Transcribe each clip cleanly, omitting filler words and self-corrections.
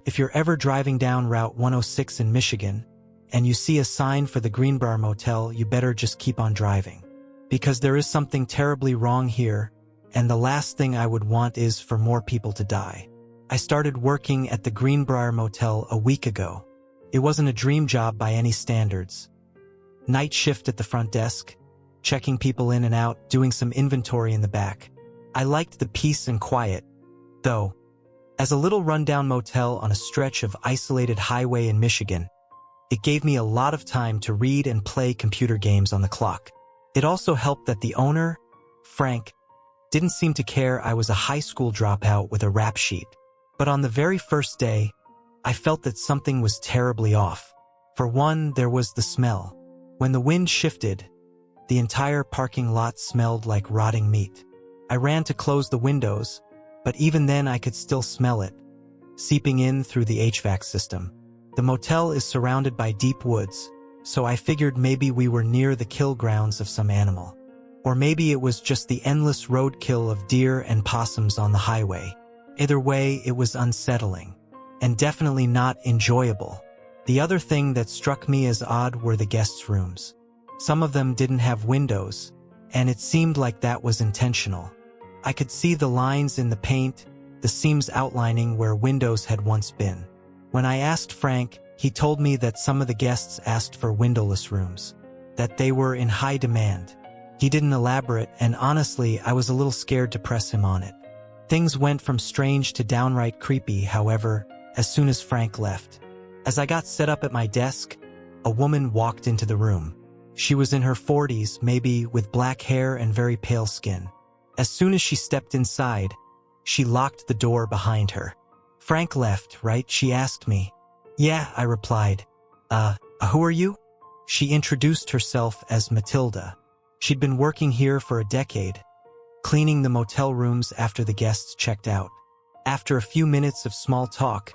If you're ever driving down Route 106 in Michigan, and you see a sign for the Greenbrier Motel, you better just keep on driving. Because there is something terribly wrong here, and the last thing I would want is for more people to die. I started working at the Greenbrier Motel a week ago. It wasn't a dream job by any standards. Night shift at the front desk, checking people in and out, doing some inventory in the back. I liked the peace and quiet, though. As a little rundown motel on a stretch of isolated highway in Michigan, it gave me a lot of time to read and play computer games on the clock. It also helped that the owner, Frank, didn't seem to care I was a high school dropout with a rap sheet. But on the very first day, I felt that something was terribly off. For one, there was the smell. When the wind shifted, the entire parking lot smelled like rotting meat. I ran to close the windows, but even then I could still smell it, seeping in through the HVAC system. The motel is surrounded by deep woods, so I figured maybe we were near the kill grounds of some animal. Or maybe it was just the endless roadkill of deer and possums on the highway. Either way, it was unsettling, and definitely not enjoyable. The other thing that struck me as odd were the guests' rooms. Some of them didn't have windows, and it seemed like that was intentional. I could see the lines in the paint, the seams outlining where windows had once been. When I asked Frank, he told me that some of the guests asked for windowless rooms, that they were in high demand. He didn't elaborate, and honestly, I was a little scared to press him on it. Things went from strange to downright creepy, however, as soon as Frank left. As I got set up at my desk, a woman walked into the room. She was in her 40s, maybe, with black hair and very pale skin. As soon as she stepped inside, she locked the door behind her. "Frank left, right?" she asked me. "Yeah," I replied. Who are you?" She introduced herself as Matilda. She'd been working here for a decade, cleaning the motel rooms after the guests checked out. After a few minutes of small talk,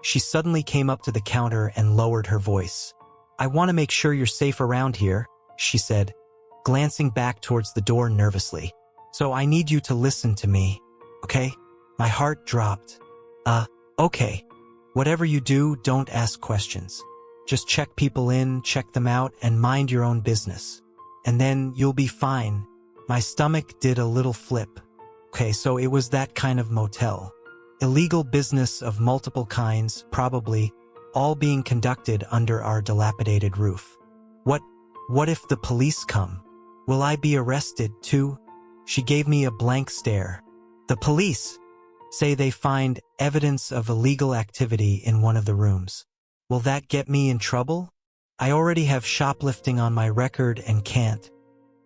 she suddenly came up to the counter and lowered her voice. "I want to make sure you're safe around here," she said, glancing back towards the door nervously. "So I need you to listen to me, okay?" My heart dropped. Okay. Whatever you do, don't ask questions. Just check people in, check them out, and mind your own business. And then you'll be fine." My stomach did a little flip. Okay, so it was that kind of motel. Illegal business of multiple kinds, probably, all being conducted under our dilapidated roof. What if the police come? Will I be arrested too? She gave me a blank stare. "The police say they find evidence of illegal activity in one of the rooms. Will that get me in trouble? I already have shoplifting on my record and can't."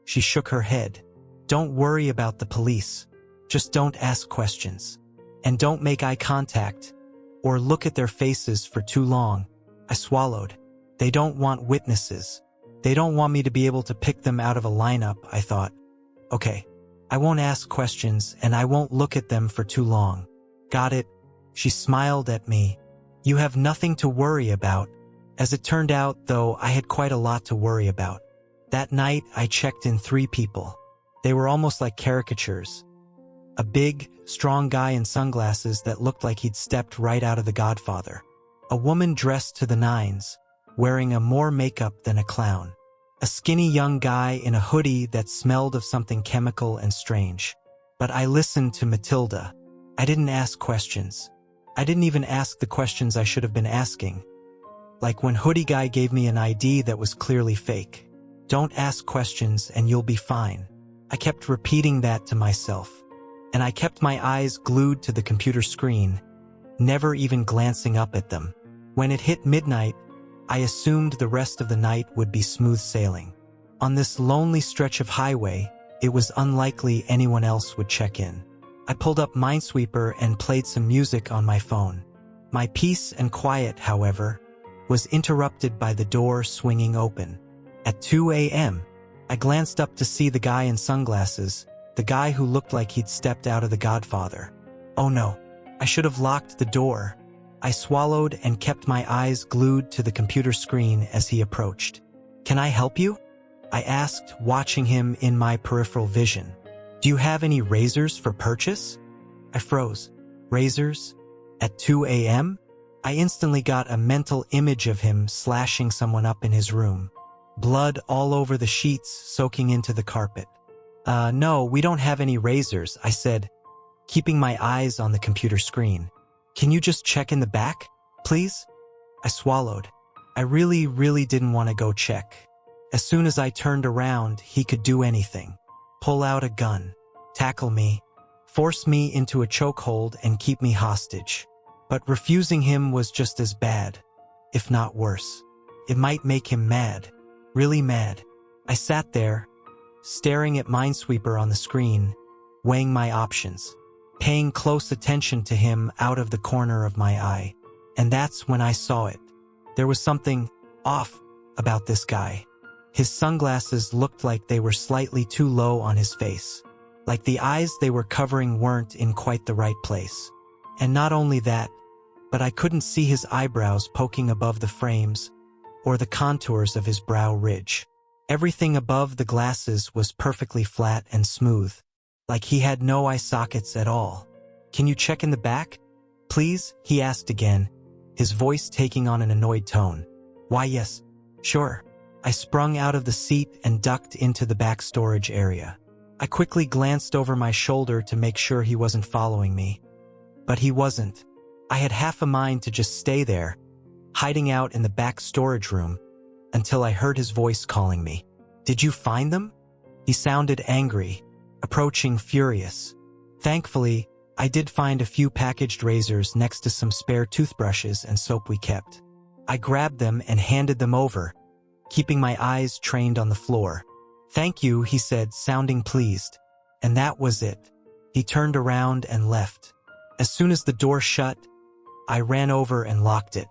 She shook her head. "Don't worry about the police. Just don't ask questions. And don't make eye contact or look at their faces for too long." I swallowed. They don't want witnesses. They don't want me to be able to pick them out of a lineup, I thought. Okay, I won't ask questions and I won't look at them for too long. "Got it?" She smiled at me. "You have nothing to worry about." As it turned out, though, I had quite a lot to worry about. That night, I checked in 3 people. They were almost like caricatures. A big, strong guy in sunglasses that looked like he'd stepped right out of The Godfather. A woman dressed to the nines, wearing a more makeup than a clown. A skinny young guy in a hoodie that smelled of something chemical and strange. But I listened to Matilda. I didn't ask questions. I didn't even ask the questions I should have been asking. Like when hoodie guy gave me an ID that was clearly fake. "Don't ask questions and you'll be fine." I kept repeating that to myself. And I kept my eyes glued to the computer screen, never even glancing up at them. When it hit midnight, I assumed the rest of the night would be smooth sailing. On this lonely stretch of highway, it was unlikely anyone else would check in. I pulled up Minesweeper and played some music on my phone. My peace and quiet, however, was interrupted by the door swinging open. At 2 a.m., I glanced up to see the guy in sunglasses, the guy who looked like he'd stepped out of The Godfather. Oh no, I should have locked the door. I swallowed and kept my eyes glued to the computer screen as he approached. "Can I help you?" I asked, watching him in my peripheral vision. "Do you have any razors for purchase?" I froze. Razors? At 2 a.m.? I instantly got a mental image of him slashing someone up in his room. Blood all over the sheets, soaking into the carpet. No, we don't have any razors, I said, keeping my eyes on the computer screen. Can you just check in the back, please? I swallowed. I really didn't want to go check. As soon as I turned around, he could do anything. Pull out a gun, tackle me, force me into a chokehold and keep me hostage. But refusing him was just as bad, if not worse. It might make him mad, really mad. I sat there, staring at Minesweeper on the screen, weighing my options, paying close attention to him out of the corner of my eye. And that's when I saw it. There was something off about this guy. His sunglasses looked like they were slightly too low on his face, like the eyes they were covering weren't in quite the right place. And not only that, but I couldn't see his eyebrows poking above the frames or the contours of his brow ridge. Everything above the glasses was perfectly flat and smooth, like he had no eye sockets at all. Can you check in the back, please? He asked again, his voice taking on an annoyed tone. Why, yes, sure. I sprung out of the seat and ducked into the back storage area. I quickly glanced over my shoulder to make sure he wasn't following me. But he wasn't. I had half a mind to just stay there, hiding out in the back storage room, until I heard his voice calling me. Did you find them? He sounded angry, approaching furious. Thankfully, I did find a few packaged razors next to some spare toothbrushes and soap we kept. I grabbed them and handed them over, keeping my eyes trained on the floor. Thank you, he said, sounding pleased. And that was it. He turned around and left. As soon as the door shut, I ran over and locked it.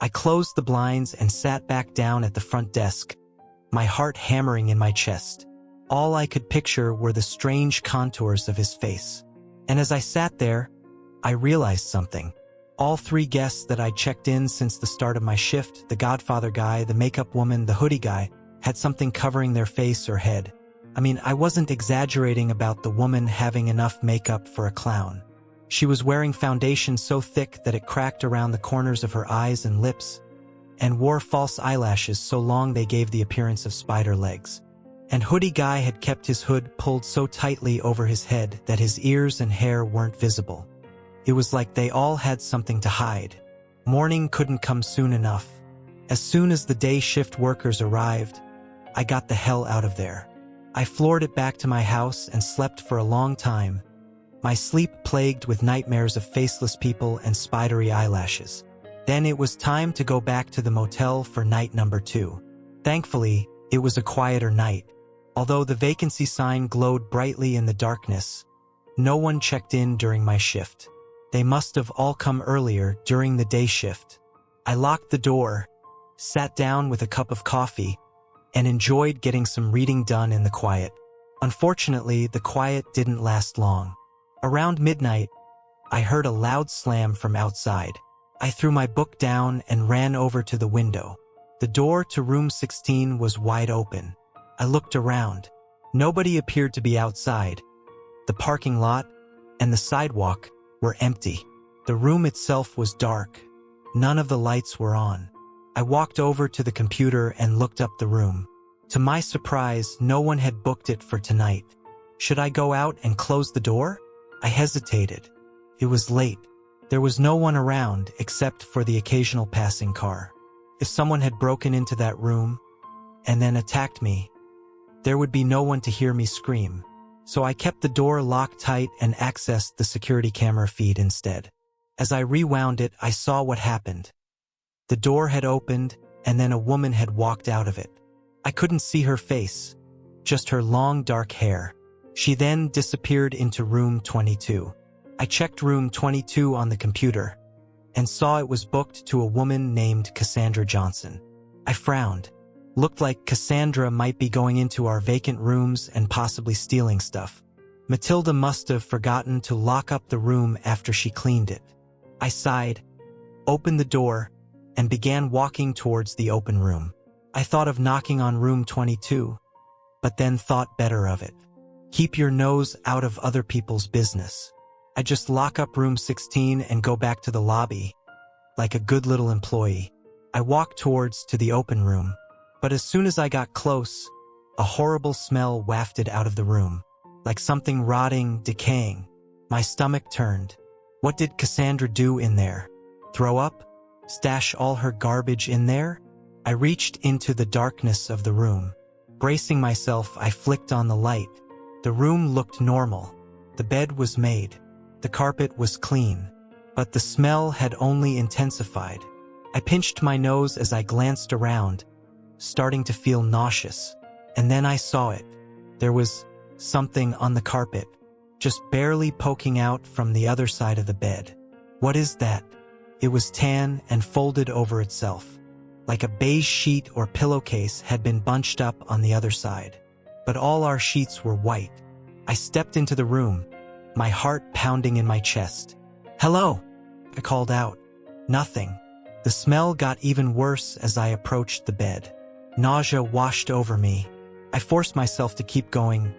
I closed the blinds and sat back down at the front desk, my heart hammering in my chest. All I could picture were the strange contours of his face. And as I sat there, I realized something. All three guests that I'd checked in since the start of my shift, the Godfather guy, the makeup woman, the hoodie guy, had something covering their face or head. I mean, I wasn't exaggerating about the woman having enough makeup for a clown. She was wearing foundation so thick that it cracked around the corners of her eyes and lips, and wore false eyelashes so long they gave the appearance of spider legs. And hoodie guy had kept his hood pulled so tightly over his head that his ears and hair weren't visible. It was like they all had something to hide. Morning couldn't come soon enough. As soon as the day shift workers arrived, I got the hell out of there. I floored it back to my house and slept for a long time, my sleep plagued with nightmares of faceless people and spidery eyelashes. Then it was time to go back to the motel for night number 2. Thankfully, it was a quieter night. Although the vacancy sign glowed brightly in the darkness, no one checked in during my shift. They must have all come earlier during the day shift. I locked the door, sat down with a cup of coffee, and enjoyed getting some reading done in the quiet. Unfortunately, the quiet didn't last long. Around midnight, I heard a loud slam from outside. I threw my book down and ran over to the window. The door to room 16 was wide open. I looked around. Nobody appeared to be outside. The parking lot and the sidewalk were empty. The room itself was dark. None of the lights were on. I walked over to the computer and looked up the room. To my surprise, no one had booked it for tonight. Should I go out and close the door? I hesitated. It was late. There was no one around except for the occasional passing car. If someone had broken into that room and then attacked me, there would be no one to hear me scream. So I kept the door locked tight and accessed the security camera feed instead. As I rewound it, I saw what happened. The door had opened, and then a woman had walked out of it. I couldn't see her face, just her long dark hair. She then disappeared into room 22. I checked room 22 on the computer and saw it was booked to a woman named Cassandra Johnson. I frowned. Looked like Cassandra might be going into our vacant rooms and possibly stealing stuff. Matilda must have forgotten to lock up the room after she cleaned it. I sighed, opened the door, and began walking towards the open room. I thought of knocking on room 22, but then thought better of it. Keep your nose out of other people's business. I just lock up room 16 and go back to the lobby, like a good little employee. I walked towards to the open room, but as soon as I got close, a horrible smell wafted out of the room, like something rotting, decaying. My stomach turned. What did Cassandra do in there? Throw up? Stash all her garbage in there? I reached into the darkness of the room. Bracing myself, I flicked on the light. The room looked normal. The bed was made. The carpet was clean. But the smell had only intensified. I pinched my nose as I glanced around, starting to feel nauseous. And then I saw it. There was something on the carpet, just barely poking out from the other side of the bed. What is that? It was tan and folded over itself, like a beige sheet or pillowcase had been bunched up on the other side. But all our sheets were white. I stepped into the room, my heart pounding in my chest. "Hello," I called out. Nothing. The smell got even worse as I approached the bed. Nausea washed over me. I forced myself to keep going,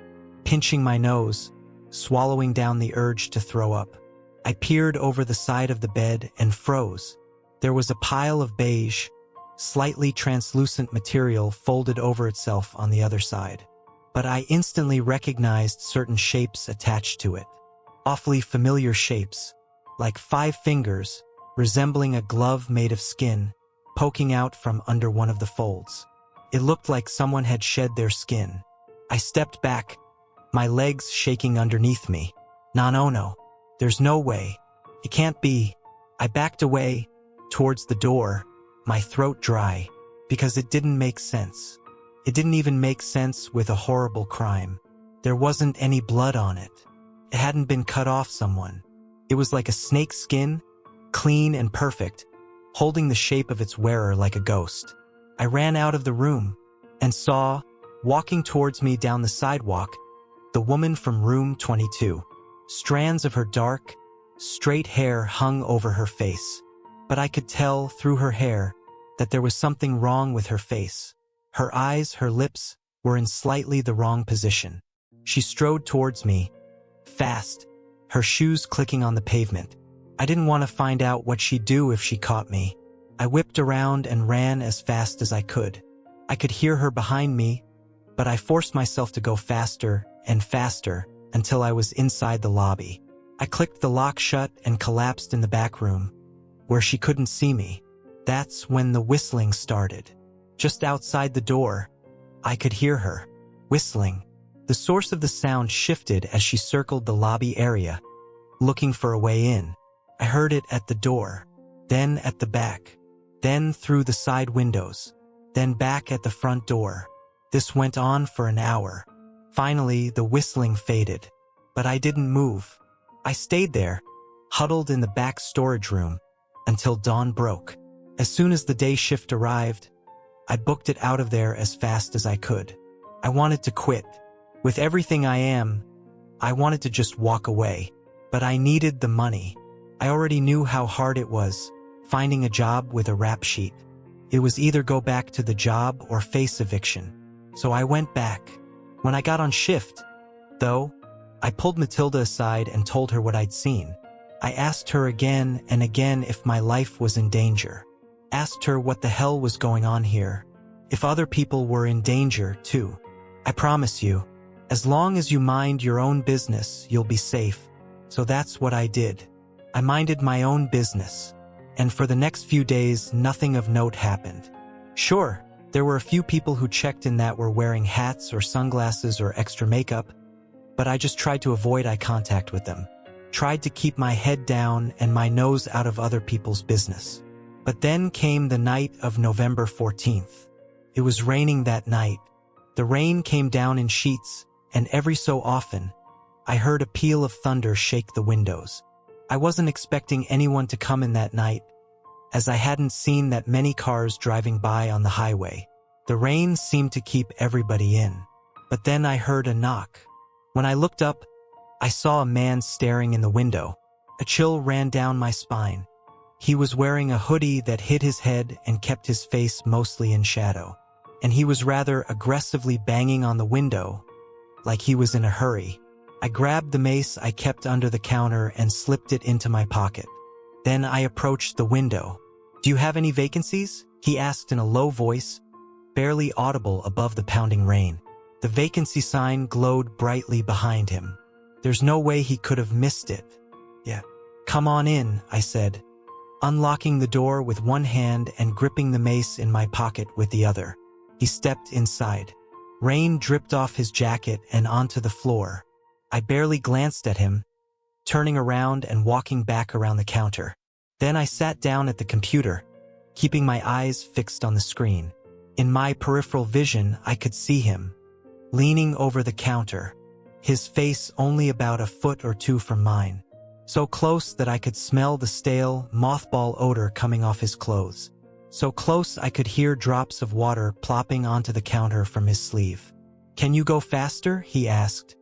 pinching my nose, swallowing down the urge to throw up. I peered over the side of the bed and froze. There was a pile of beige, slightly translucent material folded over itself on the other side. But I instantly recognized certain shapes attached to it. Awfully familiar shapes, like 5 fingers, resembling a glove made of skin, poking out from under one of the folds. It looked like someone had shed their skin. I stepped back, my legs shaking underneath me. No. There's no way. It can't be. I backed away, towards the door, my throat dry, because it didn't make sense. It didn't even make sense with a horrible crime. There wasn't any blood on it. It hadn't been cut off someone. It was like a snake's skin, clean and perfect, holding the shape of its wearer like a ghost. I ran out of the room and saw, walking towards me down the sidewalk, the woman from room 22. Strands of her dark, straight hair hung over her face, but I could tell through her hair that there was something wrong with her face. Her eyes, her lips, were in slightly the wrong position. She strode towards me, fast, her shoes clicking on the pavement. I didn't want to find out what she'd do if she caught me. I whipped around and ran as fast as I could. I could hear her behind me, but I forced myself to go faster and faster until I was inside the lobby. I clicked the lock shut and collapsed in the back room, where she couldn't see me. That's when the whistling started. Just outside the door, I could hear her, whistling. The source of the sound shifted as she circled the lobby area, looking for a way in. I heard it at the door, then at the back, then through the side windows, then back at the front door. This went on for an hour. Finally, the whistling faded, but I didn't move. I stayed there, huddled in the back storage room, until dawn broke. As soon as the day shift arrived, I booked it out of there as fast as I could. I wanted to quit. With everything I am, I wanted to just walk away, but I needed the money. I already knew how hard it was, finding a job with a rap sheet. It was either go back to the job or face eviction. So I went back. When I got on shift, though, I pulled Matilda aside and told her what I'd seen. I asked her again and again if my life was in danger. Asked her what the hell was going on here. If other people were in danger, too. I promise you, as long as you mind your own business, you'll be safe. So that's what I did. I minded my own business. And for the next few days, nothing of note happened. Sure, there were a few people who checked in that were wearing hats or sunglasses or extra makeup, but I just tried to avoid eye contact with them. Tried to keep my head down and my nose out of other people's business. But then came the night of November 14th. It was raining that night. The rain came down in sheets, and every so often, I heard a peal of thunder shake the windows. I wasn't expecting anyone to come in that night, as I hadn't seen that many cars driving by on the highway. The rain seemed to keep everybody in. But then I heard a knock. When I looked up, I saw a man staring in the window. A chill ran down my spine. He was wearing a hoodie that hid his head and kept his face mostly in shadow. And he was rather aggressively banging on the window, like he was in a hurry. I grabbed the mace I kept under the counter and slipped it into my pocket. Then I approached the window. "Do you have any vacancies?" he asked in a low voice, barely audible above the pounding rain. The vacancy sign glowed brightly behind him. There's no way he could have missed it. "Yeah. Come on in," I said, unlocking the door with one hand and gripping the mace in my pocket with the other. He stepped inside. Rain dripped off his jacket and onto the floor. I barely glanced at him, turning around and walking back around the counter. Then I sat down at the computer, keeping my eyes fixed on the screen. In my peripheral vision, I could see him, leaning over the counter, his face only about a foot or two from mine, so close that I could smell the stale, mothball odor coming off his clothes. So close I could hear drops of water plopping onto the counter from his sleeve. "Can you go faster?" he asked,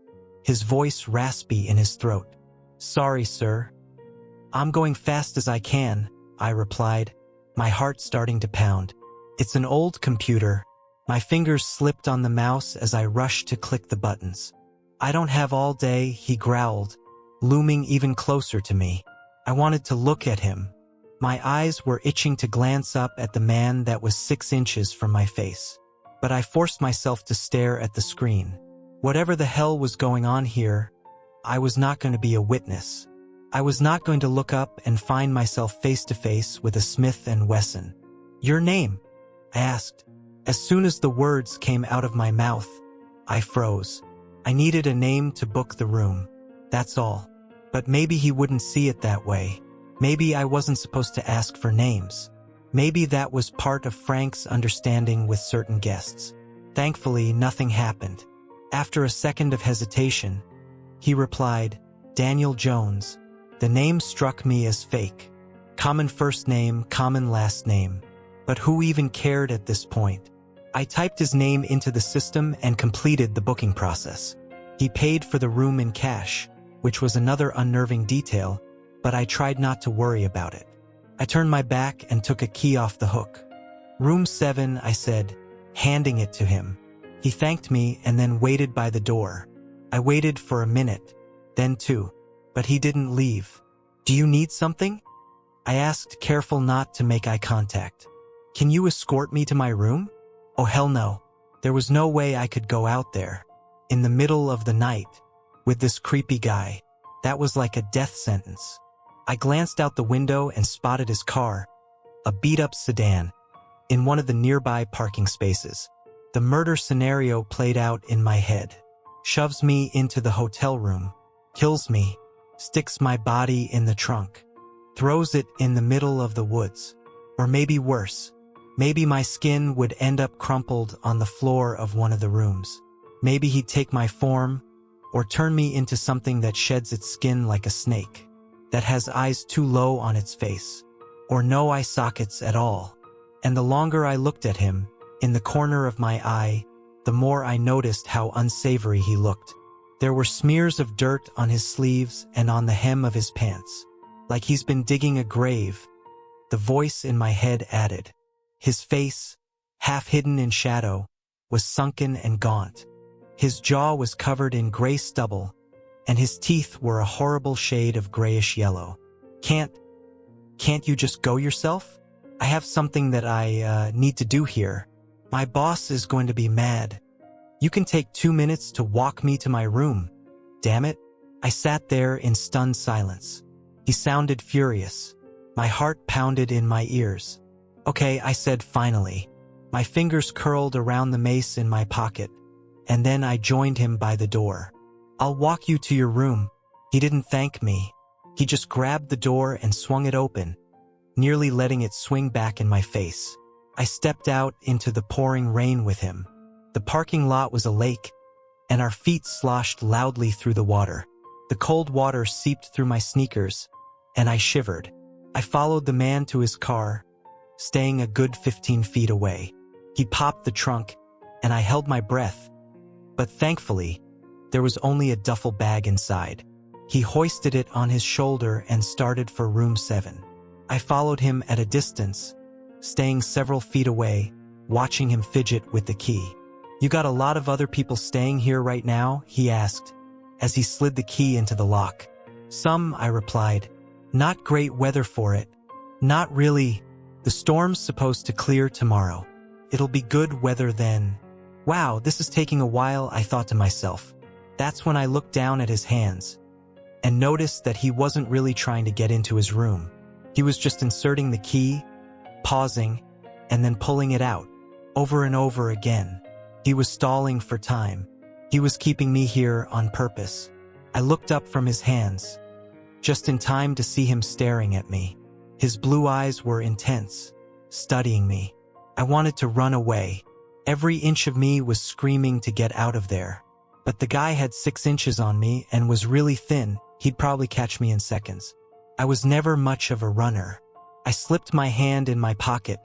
his voice raspy in his throat. "Sorry, sir." "I'm going fast as I can," I replied, my heart starting to pound. It's an old computer. My fingers slipped on the mouse as I rushed to click the buttons. "I don't have all day," he growled, looming even closer to me. I wanted to look at him. My eyes were itching to glance up at the man that was 6 inches from my face. But I forced myself to stare at the screen. Whatever the hell was going on here, I was not going to be a witness. I was not going to look up and find myself face to face with a Smith & Wesson. "Your name?" I asked. As soon as the words came out of my mouth, I froze. I needed a name to book the room. That's all. But maybe he wouldn't see it that way. Maybe I wasn't supposed to ask for names. Maybe that was part of Frank's understanding with certain guests. Thankfully, nothing happened. After a second of hesitation, he replied, "Daniel Jones." The name struck me as fake. Common first name, common last name. But who even cared at this point? I typed his name into the system and completed the booking process. He paid for the room in cash, which was another unnerving detail, but I tried not to worry about it. I turned my back and took a key off the hook. "Room 7, I said, handing it to him. He thanked me and then waited by the door. I waited for a minute, then 2, but he didn't leave. "Do you need something?" I asked, careful not to make eye contact. "Can you escort me to my room?" Oh, hell no. There was no way I could go out there, in the middle of the night, with this creepy guy. That was like a death sentence. I glanced out the window and spotted his car, a beat-up sedan, in one of the nearby parking spaces. The murder scenario played out in my head. Shoves me into the hotel room, kills me, sticks my body in the trunk, throws it in the middle of the woods. Or maybe worse. Maybe my skin would end up crumpled on the floor of one of the rooms. Maybe he'd take my form, or turn me into something that sheds its skin like a snake, that has eyes too low on its face, or no eye sockets at all. And the longer I looked at him, in the corner of my eye, the more I noticed how unsavory he looked. There were smears of dirt on his sleeves and on the hem of his pants, like he's been digging a grave. The voice in my head added. His face, half hidden in shadow, was sunken and gaunt. His jaw was covered in gray stubble, and his teeth were a horrible shade of grayish yellow. Can't you just go yourself? I have something that I need to do here. My boss is going to be mad. You can take 2 minutes to walk me to my room. Damn it. I sat there in stunned silence. He sounded furious. My heart pounded in my ears. "Okay," I said finally. My fingers curled around the mace in my pocket, and then I joined him by the door. "I'll walk you to your room." He didn't thank me. He just grabbed the door and swung it open, nearly letting it swing back in my face. I stepped out into the pouring rain with him. The parking lot was a lake, and our feet sloshed loudly through the water. The cold water seeped through my sneakers, and I shivered. I followed the man to his car, staying a good 15 feet away. He popped the trunk, and I held my breath. But thankfully, there was only a duffel bag inside. He hoisted it on his shoulder and started for room 7. I followed him at a distance, staying several feet away, watching him fidget with the key. "You got a lot of other people staying here right now?" he asked, as he slid the key into the lock. I replied. Not great weather for it. Not really. The storm's supposed to clear tomorrow. It'll be good weather then. Wow, this is taking a while, I thought to myself. That's when I looked down at his hands and noticed that he wasn't really trying to get into his room. He was just inserting the key, pausing, and then pulling it out, over and over again. He was stalling for time. He was keeping me here on purpose. I looked up from his hands, just in time to see him staring at me. His blue eyes were intense, studying me. I wanted to run away. Every inch of me was screaming to get out of there. But the guy had 6 inches on me and was really thin. He'd probably catch me in seconds. I was never much of a runner. I slipped my hand in my pocket,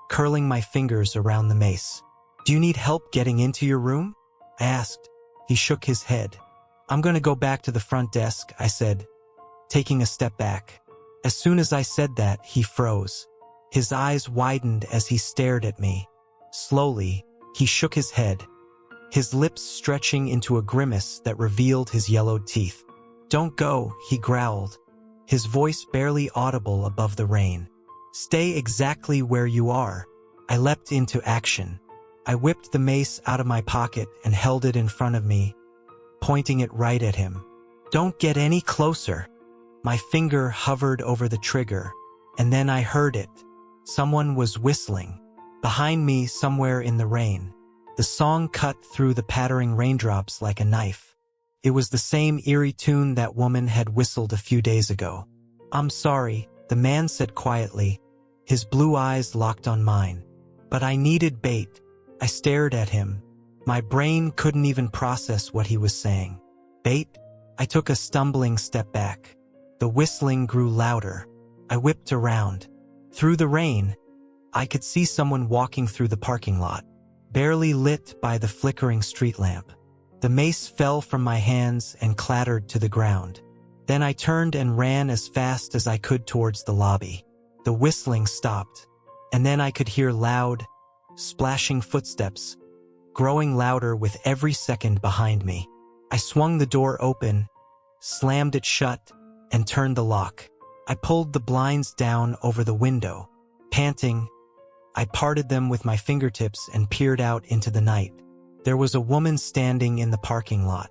curling my fingers around the mace. Do you need help getting into your room? I asked. He shook his head. I'm going to go back to the front desk, I said, taking a step back. As soon as I said that, he froze. His eyes widened as he stared at me. Slowly, he shook his head, his lips stretching into a grimace that revealed his yellowed teeth. Don't go, he growled, his voice barely audible above the rain. Stay exactly where you are. I leapt into action. I whipped the mace out of my pocket and held it in front of me, pointing it right at him. Don't get any closer. My finger hovered over the trigger, and then I heard it. Someone was whistling. Behind me, somewhere in the rain. The song cut through the pattering raindrops like a knife. It was the same eerie tune that woman had whistled a few days ago. I'm sorry, the man said quietly, his blue eyes locked on mine. But I needed bait. I stared at him. My brain couldn't even process what he was saying. Bait? I took a stumbling step back. The whistling grew louder. I whipped around. Through the rain, I could see someone walking through the parking lot, barely lit by the flickering street lamp. The mace fell from my hands and clattered to the ground. Then I turned and ran as fast as I could towards the lobby. The whistling stopped, and then I could hear loud, splashing footsteps, growing louder with every second behind me. I swung the door open, slammed it shut, and turned the lock. I pulled the blinds down over the window. Panting, I parted them with my fingertips and peered out into the night. There was a woman standing in the parking lot.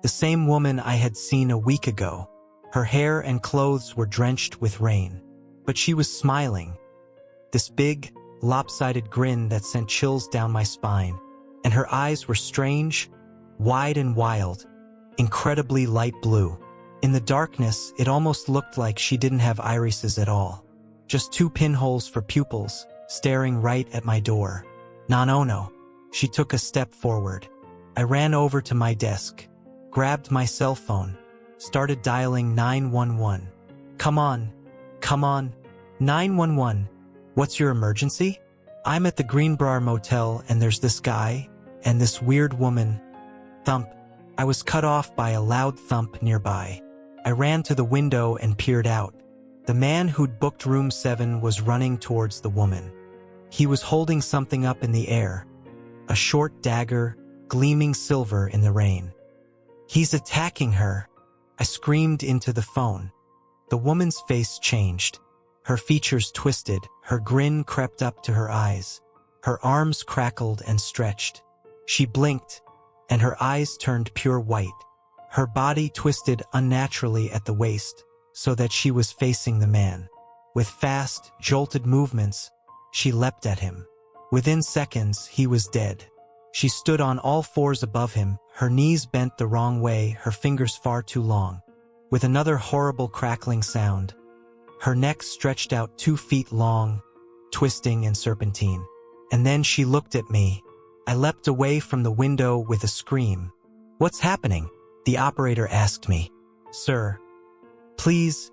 The same woman I had seen a week ago. Her hair and clothes were drenched with rain. But she was smiling. This big, lopsided grin that sent chills down my spine. And her eyes were strange, wide and wild, incredibly light blue. In the darkness, it almost looked like she didn't have irises at all. Just 2 pinholes for pupils, staring right at my door. No. She took a step forward. I ran over to my desk, grabbed my cell phone, started dialing 911. Come on. 911. What's your emergency? I'm at the Greenbrier Motel and there's this guy and this weird woman. Thump. I was cut off by a loud thump nearby. I ran to the window and peered out. The man who'd booked room 7 was running towards the woman. He was holding something up in the air, a short dagger, gleaming silver in the rain. He's attacking her. I screamed into the phone. The woman's face changed. Her features twisted, her grin crept up to her eyes. Her arms crackled and stretched. She blinked, and her eyes turned pure white. Her body twisted unnaturally at the waist, so that she was facing the man. With fast, jolted movements, she leapt at him. Within seconds, he was dead. She stood on all fours above him, her knees bent the wrong way, her fingers far too long. With another horrible crackling sound, her neck stretched out 2 feet long, twisting and serpentine. And then she looked at me. I leapt away from the window with a scream. What's happening? The operator asked me. Sir, please,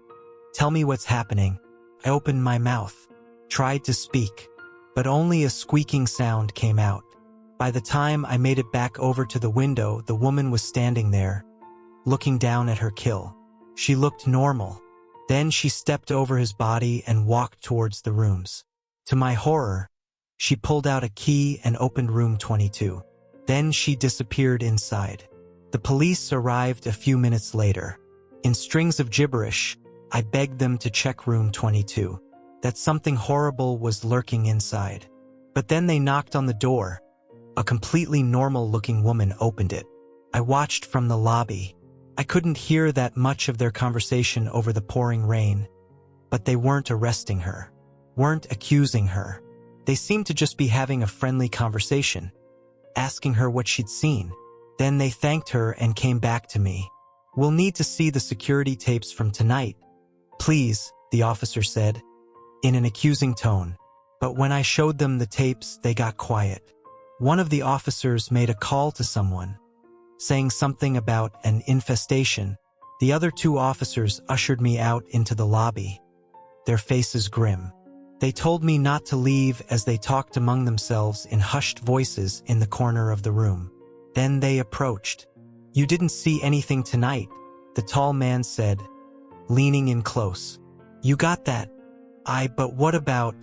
tell me what's happening. I opened my mouth, tried to speak, but only a squeaking sound came out. By the time I made it back over to the window, the woman was standing there, looking down at her kill. She looked normal. Then she stepped over his body and walked towards the rooms. To my horror, she pulled out a key and opened room 22. Then she disappeared inside. The police arrived a few minutes later. In strings of gibberish, I begged them to check room 22, that something horrible was lurking inside. But then they knocked on the door. A completely normal-looking woman opened it. I watched from the lobby. I couldn't hear that much of their conversation over the pouring rain, but they weren't arresting her, weren't accusing her. They seemed to just be having a friendly conversation, asking her what she'd seen. Then they thanked her and came back to me. "We'll need to see the security tapes from tonight, please," the officer said, in an accusing tone. But when I showed them the tapes, they got quiet. One of the officers made a call to someone, saying something about an infestation. The other two officers ushered me out into the lobby, their faces grim. They told me not to leave as they talked among themselves in hushed voices in the corner of the room. Then they approached. "You didn't see anything tonight," the tall man said, leaning in close. "You got that?" But what about—"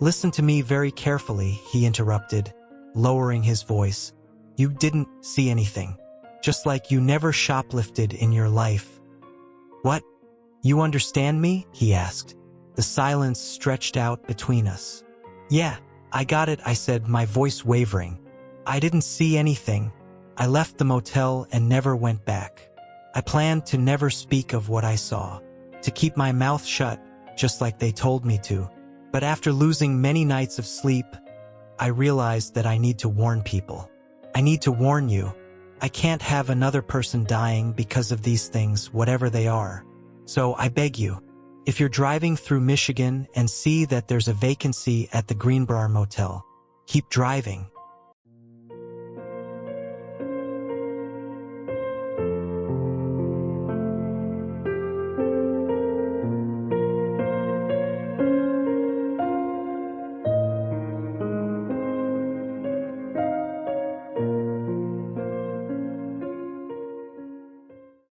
"Listen to me very carefully," he interrupted, lowering his voice. "You didn't see anything. Just like you never shoplifted in your life." "What? You understand me?" he asked. The silence stretched out between us. "Yeah, I got it," I said, my voice wavering. "I didn't see anything. I left the motel and never went back. I planned to never speak of what I saw, to keep my mouth shut, just like they told me to. But after losing many nights of sleep, I realized that I need to warn people. I need to warn you. I can't have another person dying because of these things, whatever they are. So I beg you, if you're driving through Michigan and see that there's a vacancy at the Greenbrier Motel, keep driving.